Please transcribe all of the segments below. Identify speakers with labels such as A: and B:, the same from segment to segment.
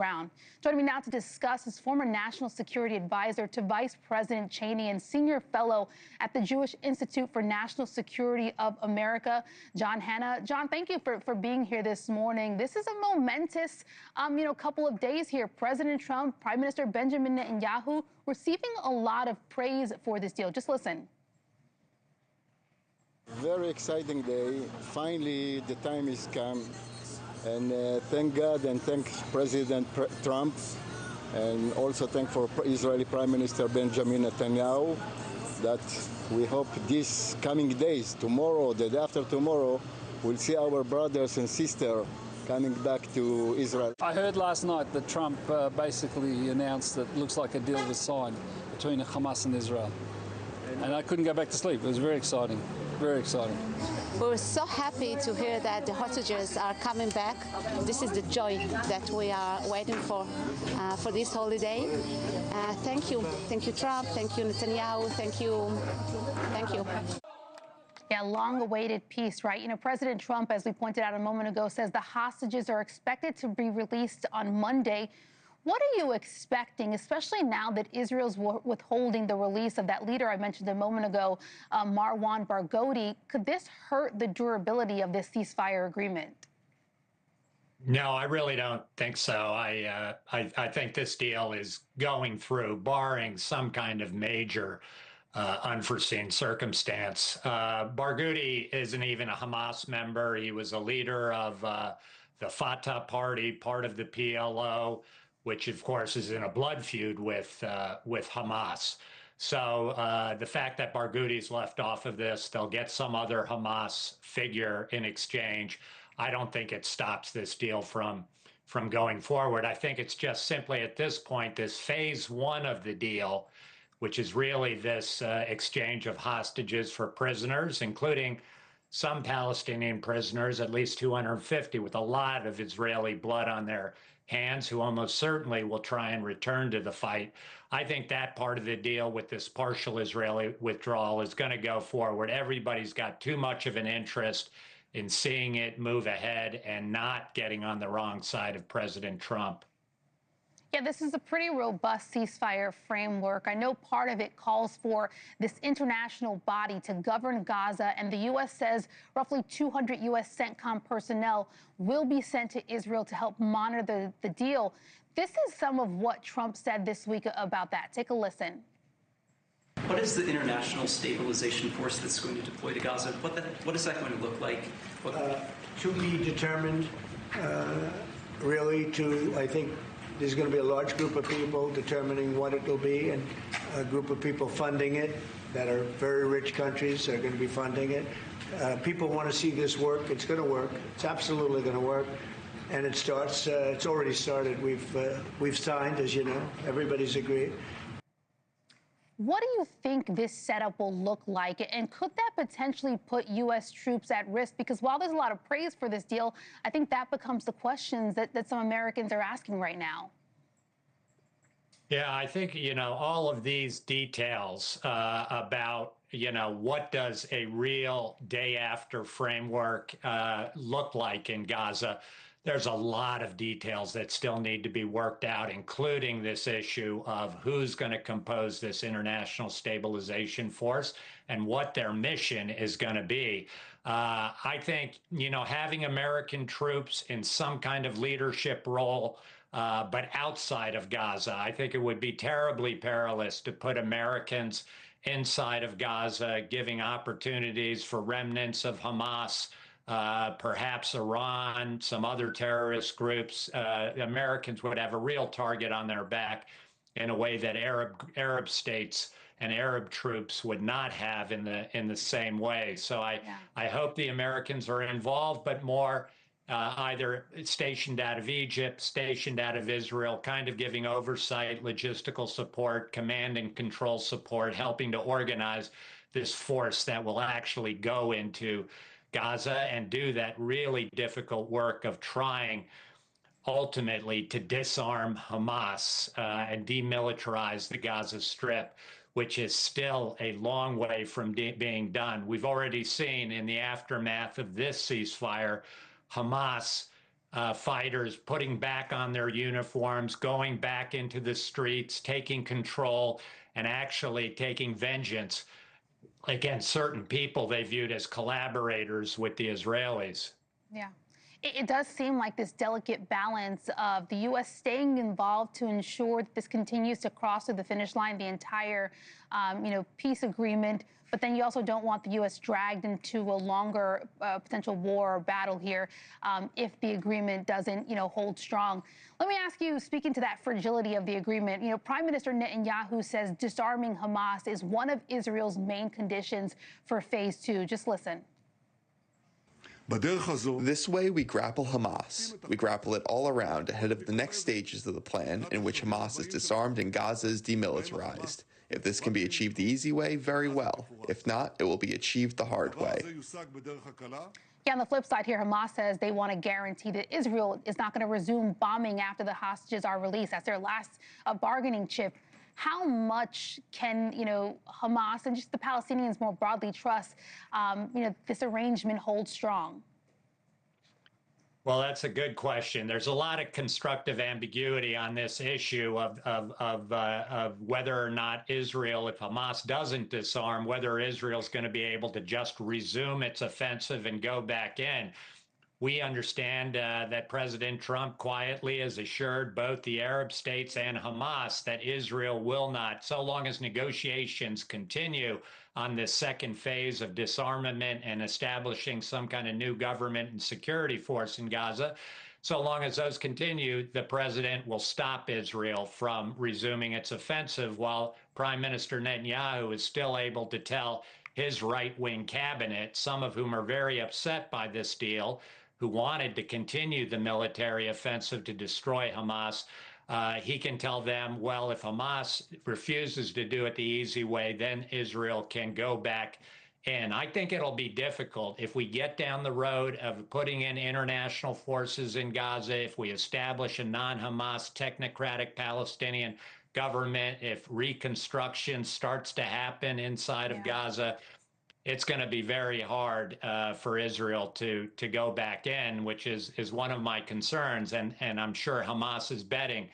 A: Brown. Joining me now to discuss is former National Security Advisor to Vice President Cheney and Senior Fellow at the Jewish Institute for National Security of America, John Hanna. John, thank you for being here this morning. This is a momentous, couple of days here. President Trump, Prime Minister Benjamin Netanyahu receiving a lot of praise for this deal. Just listen.
B: Very exciting day. Finally, the time is come. And thank God and thank President Trump, and also thank for Israeli Prime Minister Benjamin Netanyahu, that we hope these coming days, tomorrow, the day after tomorrow, we'll see our brothers and sisters coming back to Israel.
C: I heard last night that Trump basically announced that it looks like a deal was signed between Hamas and Israel. And I couldn't go back to sleep. It was very exciting. Very exciting.
D: We're so happy to hear that the hostages are coming back. This is the joy that we are waiting for this holiday. Thank you. Thank you, Trump. Thank you, Netanyahu. Thank you. Thank you.
A: Yeah, long-awaited peace, right? President Trump, as we pointed out a moment ago, says the hostages are expected to be released on Monday. What are you expecting, especially now that Israel's withholding the release of that leader I mentioned a moment ago, Marwan Barghouti? Could this hurt the durability of this ceasefire agreement?
E: No, I really don't think so. I think this deal is going through, barring some kind of major unforeseen circumstance. Barghouti isn't even a Hamas member. He was a leader of the Fatah party, part of the PLO, which of course is in a blood feud with Hamas. So the fact that Barghouti's left off of this, they'll get some other Hamas figure in exchange. I don't think it stops this deal from going forward. I think it's just simply at this point, this phase one of the deal, which is really this exchange of hostages for prisoners, including some Palestinian prisoners, at least 250, with a lot of Israeli blood on their hands, who almost certainly will try and return to the fight. I think that part of the deal with this partial Israeli withdrawal is going to go forward. Everybody's got too much of an interest in seeing it move ahead and not getting on the wrong side of President Trump.
A: Yeah, this is a pretty robust ceasefire framework. I know part of it calls for this international body to govern Gaza, and the U.S. says roughly 200 U.S. CENTCOM personnel will be sent to Israel to help monitor the deal. This is some of what Trump said this week about that. Take a listen.
F: What is the international stabilization force that's going to deploy to Gaza? What is that going to look like?
G: To be determined, really, I think, there's going to be a large group of people determining what it will be, and a group of people funding it that are very rich countries are going to be funding it. People want to see this work. It's going to work. It's absolutely going to work. And it starts. It's already started. We've signed, as you know. Everybody's agreed.
A: What do you think this setup will look like? And could that potentially put U.S. troops at risk? Because while there's a lot of praise for this deal, I think that becomes the questions that some Americans are asking right now.
E: Yeah, I think, all of these details about, what does a real day after framework look like in Gaza? There's a lot of details that still need to be worked out, including this issue of who's going to compose this international stabilization force and what their mission is going to be. I think, having American troops in some kind of leadership role, but outside of Gaza, I think it would be terribly perilous to put Americans inside of Gaza, giving opportunities for remnants of Hamas, perhaps Iran, some other terrorist groups. Americans would have a real target on their back in a way that Arab states and Arab troops would not have in the same way. So I hope the Americans are involved, but more either stationed out of Egypt, stationed out of Israel, kind of giving oversight, logistical support, command and control support, helping to organize this force that will actually go into Gaza and do that really difficult work of trying ultimately to disarm Hamas and demilitarize the Gaza Strip, which is still a long way from being done. We've already seen in the aftermath of this ceasefire, Hamas fighters putting back on their uniforms, going back into the streets, taking control, and actually taking vengeance against certain people they viewed as collaborators with the Israelis.
A: Yeah. It does seem like this delicate balance of the U.S. staying involved to ensure that this continues to cross through the finish line, the entire, peace agreement. But then you also don't want the U.S. dragged into a longer potential war or battle here if the agreement doesn't, hold strong. Let me ask you, speaking to that fragility of the agreement, Prime Minister Netanyahu says disarming Hamas is one of Israel's main conditions for phase 2. Just listen.
H: This way we grapple Hamas. We grapple it all around ahead of the next stages of the plan in which Hamas is disarmed and Gaza is demilitarized. If this can be achieved the easy way, very well. If not, it will be achieved the hard way.
A: Yeah, on the flip side here, Hamas says they want to guarantee that Israel is not going to resume bombing after the hostages are released. That's their last bargaining chip. How much can, Hamas and just the Palestinians more broadly trust, this arrangement hold strong?
E: Well, that's a good question. There's a lot of constructive ambiguity on this issue of whether or not Israel, if Hamas doesn't disarm, whether Israel's going to be able to just resume its offensive and go back in. We understand that President Trump quietly has assured both the Arab states and Hamas that Israel will not, so long as negotiations continue on this second phase of disarmament and establishing some kind of new government and security force in Gaza, so long as those continue, the president will stop Israel from resuming its offensive, while Prime Minister Netanyahu is still able to tell his right-wing cabinet, some of whom are very upset by this deal, who wanted to continue the military offensive to destroy Hamas, he can tell them, well, if Hamas refuses to do it the easy way, then Israel can go back in. I think it'll be difficult if we get down the road of putting in international forces in Gaza, if we establish a non-Hamas technocratic Palestinian government, if reconstruction starts to happen inside of Gaza. It's going to be very hard for Israel to go back in, which is one of my concerns. And I'm sure Hamas is betting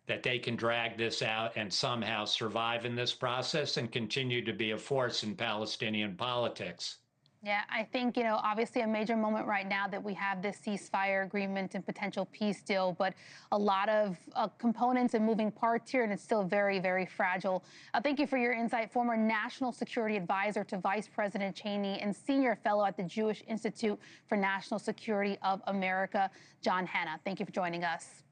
E: that they can drag this out and somehow survive in this process and continue to be a force in Palestinian politics.
A: Yeah, I think, obviously a major moment right now that we have this ceasefire agreement and potential peace deal, but a lot of components and moving parts here, and it's still very, very fragile. Thank you for your insight. Former National Security Advisor to Vice President Cheney and Senior Fellow at the Jewish Institute for National Security of America, John Hanna. Thank you for joining us.